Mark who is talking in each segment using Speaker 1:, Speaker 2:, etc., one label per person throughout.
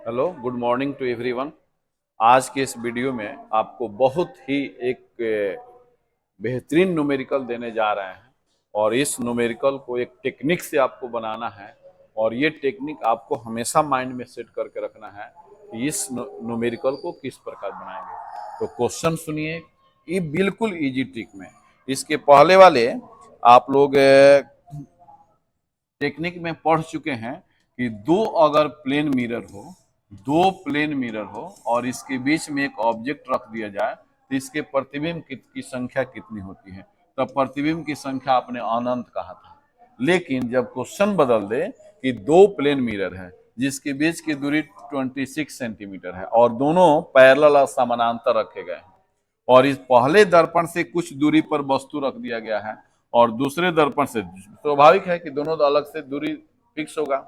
Speaker 1: Hello, good morning to everyone. आज के इस वीडियो में आपको बहुत ही एक बेहतरीन न्यूमेरिकल देने जा रहे हैं और इस न्यूमेरिकल को एक टेक्निक से आपको बनाना है और ये टेक्निक आपको हमेशा माइंड में सेट करके रखना है कि इस न्यूमेरिकल को किस प्रकार बनाएंगे। तो क्वेश्चन सुनिए, ये बिल्कुल इजी ट्रिक में। इसके पहले वाले आप लोग टेक्निक में पढ़ चुके हैं कि दो प्लेन मिरर हो और इसके बीच में एक ऑब्जेक्ट रख दिया जाए तो इसके प्रतिबिंब की संख्या कितनी होती है। तब प्रतिबिंब की संख्या आपने अनंत कहा था। लेकिन जब क्वेश्चन बदल दे कि दो प्लेन मिरर है जिसके बीच की दूरी 26 सेंटीमीटर है और दोनों पैरेलल और समानांतर रखे गए हैं और इस पहले दर्पण से कुछ दूरी पर वस्तु रख दिया गया है और दूसरे दर्पण से, स्वाभाविक है कि दोनों अलग से दूरी फिक्स होगा,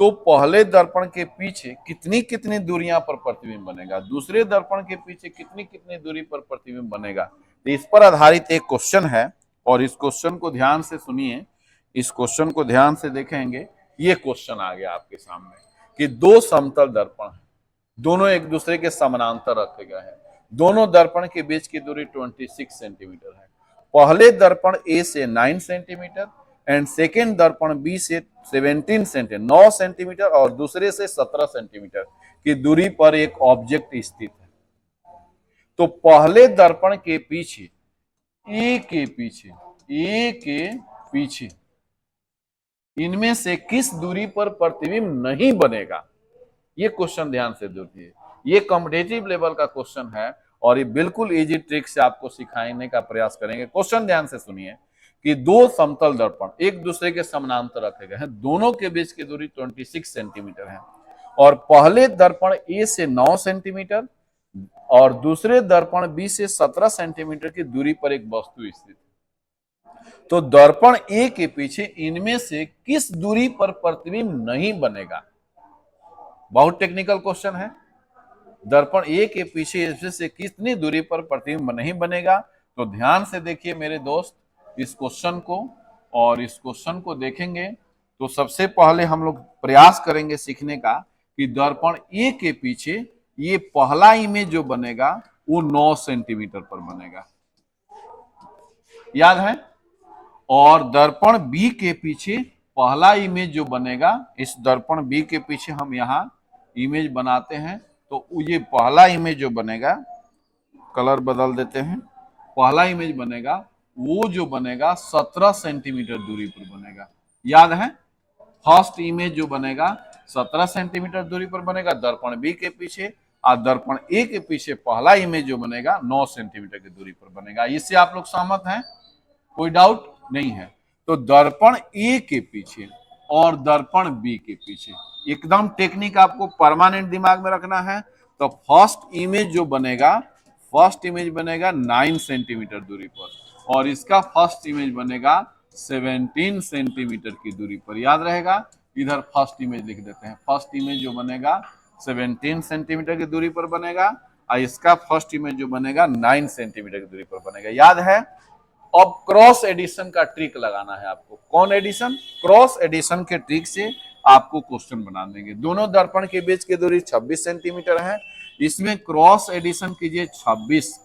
Speaker 1: तो पहले दर्पण के पीछे कितनी कितनी दूरियां पर प्रतिबिंब बनेगा, दूसरे दर्पण के पीछे कितनी कितनी दूरी पर प्रतिबिंब बनेगा। तो इस पर आधारित एक क्वेश्चन है और इस क्वेश्चन को ध्यान से सुनिए। इस क्वेश्चन को ध्यान से देखेंगे, ये क्वेश्चन आ गया आपके सामने कि दो समतल दर्पण है, दोनों एक दूसरे के समानांतर रखे गए हैं, दोनों दर्पण के बीच की दूरी 26 सेंटीमीटर है। पहले दर्पण ए से 9 सेंटीमीटर एंड सेकेंड दर्पण बी से 17 सेंटीमीटर 9 सेंटीमीटर और दूसरे से 17 सेंटीमीटर की दूरी पर एक ऑब्जेक्ट स्थित है। तो पहले दर्पण के पीछे ए के पीछे इनमें से किस दूरी पर प्रतिबिंब नहीं बनेगा। ये क्वेश्चन ध्यान से देखिए, ये कॉम्पिटिटिव लेवल का क्वेश्चन है और ये बिल्कुल इजी ट्रिक से आपको सिखाने का प्रयास करेंगे। क्वेश्चन ध्यान से सुनिए कि दो समतल दर्पण एक दूसरे के समानांतर रखे गए हैं, दोनों के बीच की दूरी 26 सेंटीमीटर है और पहले दर्पण ए से 9 सेंटीमीटर और दूसरे दर्पण बी से 17 सेंटीमीटर की दूरी पर एक वस्तु स्थित है। तो दर्पण ए के पीछे इनमें से किस दूरी पर प्रतिबिंब नहीं बनेगा। बहुत टेक्निकल क्वेश्चन है। दर्पण ए के पीछे से कितनी दूरी पर प्रतिबिंब नहीं बनेगा। तो ध्यान से देखिए मेरे दोस्त इस क्वेश्चन को, और इस क्वेश्चन को देखेंगे तो सबसे पहले हम लोग प्रयास करेंगे सीखने का कि दर्पण ए के पीछे ये पहला इमेज जो बनेगा वो 9 सेंटीमीटर पर बनेगा, याद है। और दर्पण बी के पीछे पहला इमेज जो बनेगा, इस दर्पण बी के पीछे हम यहां इमेज बनाते हैं तो ये पहला इमेज जो बनेगा, कलर बदल देते हैं, पहला इमेज बनेगा वो जो बनेगा 17 सेंटीमीटर दूरी पर बनेगा, याद है। फर्स्ट इमेज जो बनेगा 17 सेंटीमीटर दूरी पर बनेगा दर्पण बी के पीछे, और दर्पण ए के पीछे पहला इमेज जो बनेगा 9 सेंटीमीटर की दूरी पर बनेगा। इससे आप लोग सहमत हैं, कोई डाउट नहीं है। तो दर्पण ए के पीछे और दर्पण बी के पीछे एकदम टेक्निक आपको परमानेंट दिमाग में रखना है। तो फर्स्ट इमेज बनेगा 9 सेंटीमीटर दूरी पर और इसका फर्स्ट इमेज बनेगा 17 सेंटीमीटर की दूरी पर, याद रहेगा। इधर फर्स्ट इमेज लिख देते हैं, फर्स्ट इमेज जो बनेगा 17 सेंटीमीटर की दूरी पर बनेगा और इसका फर्स्ट इमेज जो बनेगा 9 सेंटीमीटर की दूरी पर बनेगा, याद है। अब क्रॉस एडिशन का ट्रिक लगाना है आपको। कौन एडिशन? क्रॉस एडिशन के ट्रिक से आपको क्वेश्चन बना देंगे। दोनों दर्पण के बीच की दूरी 26 सेंटीमीटर है, इसमें क्रॉस एडिशन कीजिए 26,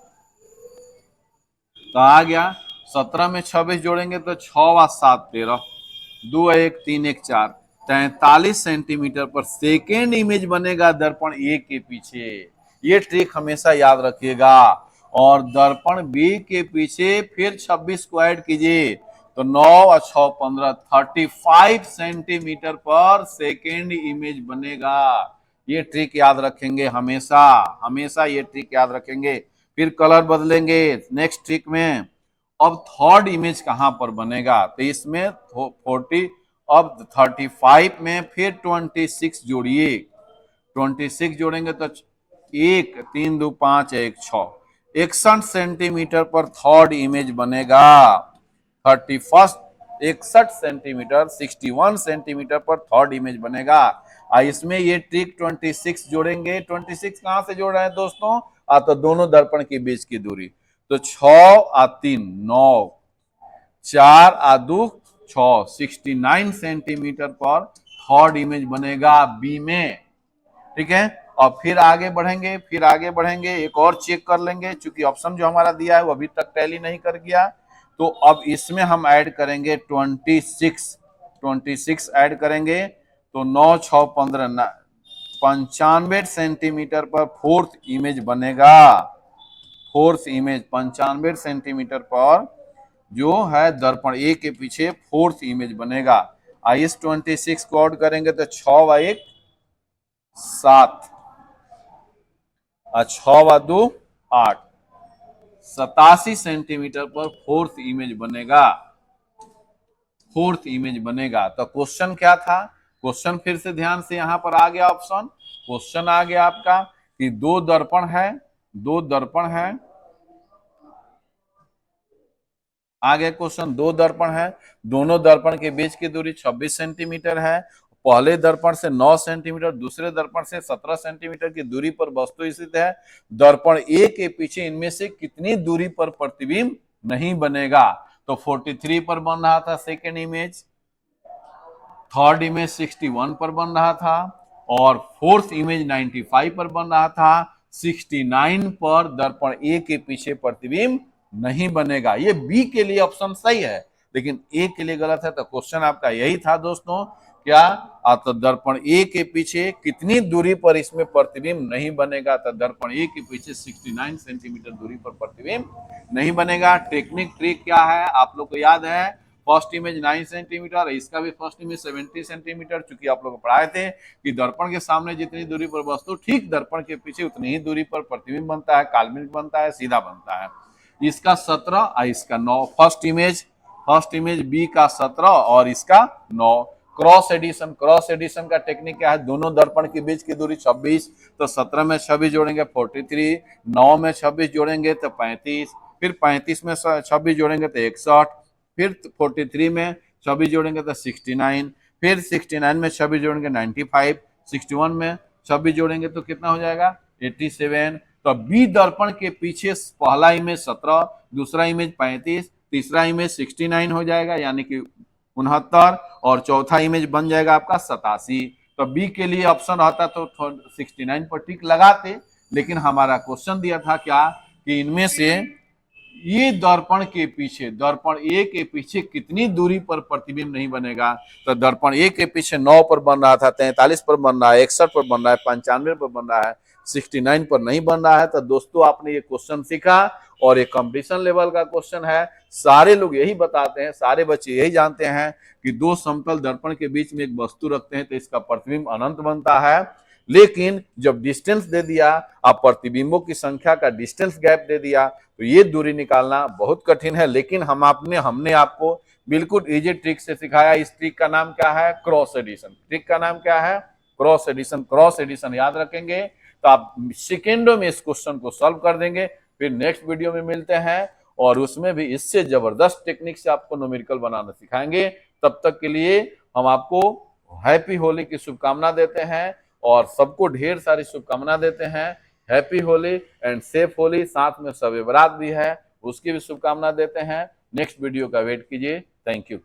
Speaker 1: तो आ गया 17 में 26 जोड़ेंगे तो 6 व 7 13, 2 1 3 1 4, 43 सेंटीमीटर पर सेकेंड इमेज बनेगा दर्पण ए के पीछे। ये ट्रिक हमेशा याद रखिएगा। और दर्पण बी के पीछे फिर 26 को ऐड कीजिए तो 9 और 6 15, 35 सेंटीमीटर पर सेकेंड इमेज बनेगा। ये ट्रिक याद रखेंगे हमेशा, हमेशा ये ट्रिक याद रखेंगे। फिर कलर बदलेंगे नेक्स्ट ट्रिक में। अब थर्ड इमेज कहां पर बनेगा, तो इसमें 40, अब 35 में फिर 26 जोड़िए, 26 जोड़ेंगे तो 1 3 2 5 1 6, 61 सेंटीमीटर पर थर्ड इमेज बनेगा। 31 61 सेंटीमीटर 61 सेंटीमीटर पर थर्ड इमेज बनेगा। इसमें ये ट्रिक 26 जोड़ेंगे, 26 कहां से जोड़ रहे हैं दोस्तों, तो दोनों दर्पण के बीच की दूरी, तो 6 और 3 9, 4 और 2 6, 69 सेंटीमीटर पर थर्ड इमेज बनेगा बी में। ठीक है। और फिर आगे बढ़ेंगे, फिर आगे बढ़ेंगे, एक और चेक कर लेंगे, चूंकि ऑप्शन जो हमारा दिया है वो अभी तक टैली नहीं कर गया, तो अब इसमें हम ऐड करेंगे 26 ऐड करेंगे, तो 9 6 15 95 सेंटीमीटर पर फोर्थ इमेज बनेगा। फोर्थ इमेज 95 सेंटीमीटर पर जो है दर्पण ए के पीछे फोर्थ इमेज बनेगा। इस 26 को आउट करेंगे तो 6 व 1 7 और 6 व 2 8, 87 सेंटीमीटर पर फोर्थ इमेज बनेगा। फोर्थ इमेज बनेगा। तो क्वेश्चन क्या था? क्वेश्चन फिर से ध्यान से यहां पर आ गया ऑप्शन। क्वेश्चन आ गया आपका कि दो दर्पण है, दो दर्पण है, आ गया क्वेश्चन, दो दर्पण है, दोनों दर्पण के बीच की दूरी 26 सेंटीमीटर है। पहले दर्पण से 9 सेंटीमीटर, दूसरे दर्पण से 17 सेंटीमीटर की दूरी पर वस्तु स्थित है। दर्पण ए के पीछे इनमें से कितनी दूरी पर प्रतिबिंब नहीं बनेगा? तो 43 पर बन रहा था सेकेंड इमेज, थर्ड इमेज 61 पर बन रहा था, और फोर्थ इमेज 95 पर बन रहा था। 69 पर दर्पण ए के पीछे प्रतिबिंब नहीं बनेगा। ये बी के लिए ऑप्शन सही है, लेकिन ए के लिए गलत है। तो क्वेश्चन आपका यही था दोस्तों, क्या? तो दर्पण ए के पीछे कितनी दूरी पर इसमें प्रतिबिंब नहीं बनेगा? तो दर्पण ए के पीछे 69 सेंटीमीटर दूरी पर प्रतिबिंब नहीं बनेगा। टेक्निक ट्रिक क्या है आप लोग को याद है? फर्स्ट इमेज 9 सेंटीमीटर, इसका भी फर्स्ट इमेज 70 सेंटीमीटर, चूंकि आप लोग पढ़ाए थे कि दर्पण के सामने जितनी दूरी पर वस्तु, ठीक दर्पण के पीछे उतनी ही दूरी पर प्रतिबिंब बनता है, काल्पनिक बनता है, सीधा बनता है। इसका 17 और इसका 9, फर्स्ट इमेज बी का 17 और इसका 9। क्रॉस एडिशन, क्रॉस एडिशन का टेक्निक क्या है? दोनों दर्पण के बीच की दूरी 26, तो 17 में 26 जोड़ेंगे 43, 9 में 26 जोड़ेंगे तो 35, फिर 35 में 26 जोड़ेंगे तो 61, फिर 43 में 26 जोड़ेंगे तो 69, फिर 69 में 26 जोड़ेंगे 95, 61 में 26 जोड़ेंगे तो कितना हो जाएगा? 87। तो बी दर्पण के पीछे पहला इमेज 17, दूसरा इमेज 35, तीसरा इमेज 69 हो जाएगा, यानी कि 69, और चौथा इमेज बन जाएगा आपका 87। तो बी के लिए ऑप्शन आता तो 69 पर टिक लगाते, लेकिन हमारा क्वेश्चन दिया था क्या कि इनमें से ये दर्पण के पीछे, दर्पण ए के पीछे कितनी दूरी पर प्रतिबिंब नहीं बनेगा? तो दर्पण ए के पीछे 9 पर बन रहा था, 43 पर बन रहा है, 61 पर बन रहा है, 95 पर बन रहा है, 69 पर नहीं बन रहा है। तो दोस्तों आपने ये क्वेश्चन सीखा, और ये कंपटीशन लेवल का क्वेश्चन है। सारे लोग यही बताते हैं, सारे बच्चे यही जानते हैं कि दो समतल दर्पण के बीच में एक वस्तु रखते हैं तो इसका प्रतिबिंब अनंत बनता है। लेकिन जब डिस्टेंस दे दिया, आप प्रतिबिंबों की संख्या का डिस्टेंस गैप दे दिया, तो ये दूरी निकालना बहुत कठिन है। लेकिन हमने आपको बिल्कुल इजी ट्रिक से सिखाया। इस ट्रिक का नाम क्या है? Cross addition. ट्रिक का नाम क्या है? Cross addition. क्रॉस एडिशन याद रखेंगे तो आप सेकेंडों में इस क्वेश्चन को सॉल्व कर देंगे। फिर नेक्स्ट वीडियो में मिलते हैं, और उसमें भी इससे जबरदस्त टेक्निक से आपको न्यूमेरिकल बनाना सिखाएंगे। तब तक के लिए हम आपको हैप्पी होली की शुभकामना देते हैं, और सबको ढेर सारी शुभकामना देते हैं। Happy Holi and safe Holi, साथ में शब बारात भी है, उसकी भी शुभकामना देते हैं। नेक्स्ट वीडियो का वेट कीजिए। Thank you.